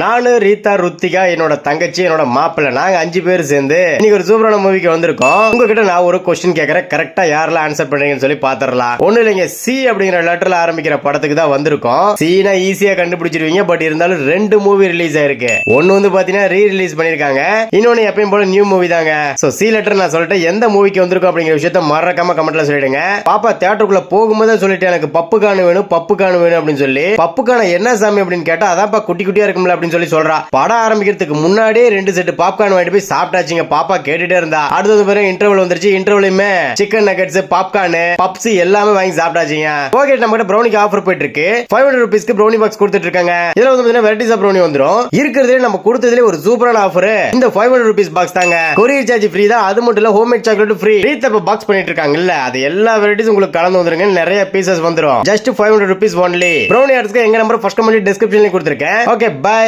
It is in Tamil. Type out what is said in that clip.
நானு ரீதா ருத்திகா என்னோட தங்கச்சி என்னோட மாப்பிள்ள நாங்க 5 பேர் சேர்ந்து இன்னைக்கு ஒரு சூப்பரான மூவிக்கு வந்திருக்கோம். உங்ககிட்ட நான் ஒரு கொஸ்டின் கேக்குறேன், கரெக்டா யாரெல்லாம் ஆன்சர் பண்றீங்கன்னு சொல்லி பாத்துரலாம். ஒண்ணு இல்லைங்க, சி அப்படிங்கிற லெட்டர்ல ஆரம்பிக்கிற படத்துக்கு தான் வந்திருக்கோம். சீனா ஈஸியா கண்டுபிடிச்சிருவீங்க. பட் இருந்தாலும் 2 மூவி ரிலீஸ் ஆயிருக்கு. ஒன்னு வந்து பாத்தீங்கன்னா ரீ ரிலீஸ் பண்ணிருக்காங்க, இன்னொன்னு எப்பயும் போல நியூ மூவி தாங்க. சோ சி லெட்டர் நான் சொல்லிட்டு எந்த மூவிக்கு வந்திருக்கோம் அப்படிங்கிற விஷயத்த மறக்காம கமெண்ட்ல சொல்லிடுங்க. பாப்பா தியேட்டருக்குள்ள போகும்போது சொல்லிட்டு எனக்கு பப்பு காணு வேணும் அப்படின்னு சொல்லி, பப்பு காண என்ன சாமி அப்படின்னு கேட்டா அதான்ப்பா குட்டி குட்டியா இருக்கும்ல அப்படின்னு சொல்லி சொல்றா. படம் ஆரம்பிக்கிறதுக்கு முன்னாடியே 2 செட் பாப்கார்ன் வாங்கிட்டு போய் சாப்பிட்டாச்சுங்க. பாப்பா கேட்டுட்டே இருந்தா. அடுத்தது பிறகு இன்டர்வல் வந்துருச்சு. இன்டர்வலுமே சிக்கன் நகட்ஸ், பாப்கார்ன், பப்ஸ் எல்லாமே வாங்கி சாப்பிட்டாச்சுங்க. ஓகே, நம்ம கிட்ட ப்ரௌனிக்கு ஆஃபர் போயிட்டு இருக்கு. 500 ரூபீஸ்க்கு ப்ரௌனி பாக்ஸ் கொடுத்துட்டு இருக்காங்க. இதுல வந்து வெரைட்டிஸ் ஆஃப் ப்ரௌனி வந்துரும். இருக்கிறதுல நம்ம கொடுத்ததுல ஒரு சூப்பரான ஆஃபர் இந்த 500 ரூபீஸ் பாக்ஸ் தாங்க. கொரியர் சார்ஜ் ஃப்ரீ தான். அது மட்டும் இல்ல homemade chocolate free. Wreath box பண்ணிட்டு இருக்காங்கல்ல, அது எல்லா வெரைட்டிஸ் உங்களுக்கு கலந்து வந்துருங்க. நிறைய பீசஸ் வந்துரும். Just 500 rupees only. ப்ரௌனி ஆர்ட்ஸ்க்கு எங்க நம்பர் ஃபர்ஸ்ட் கமெண்ட் டிஸ்கிரிப்ஷன்ல கொடுத்திருக்கேன். Okay, by.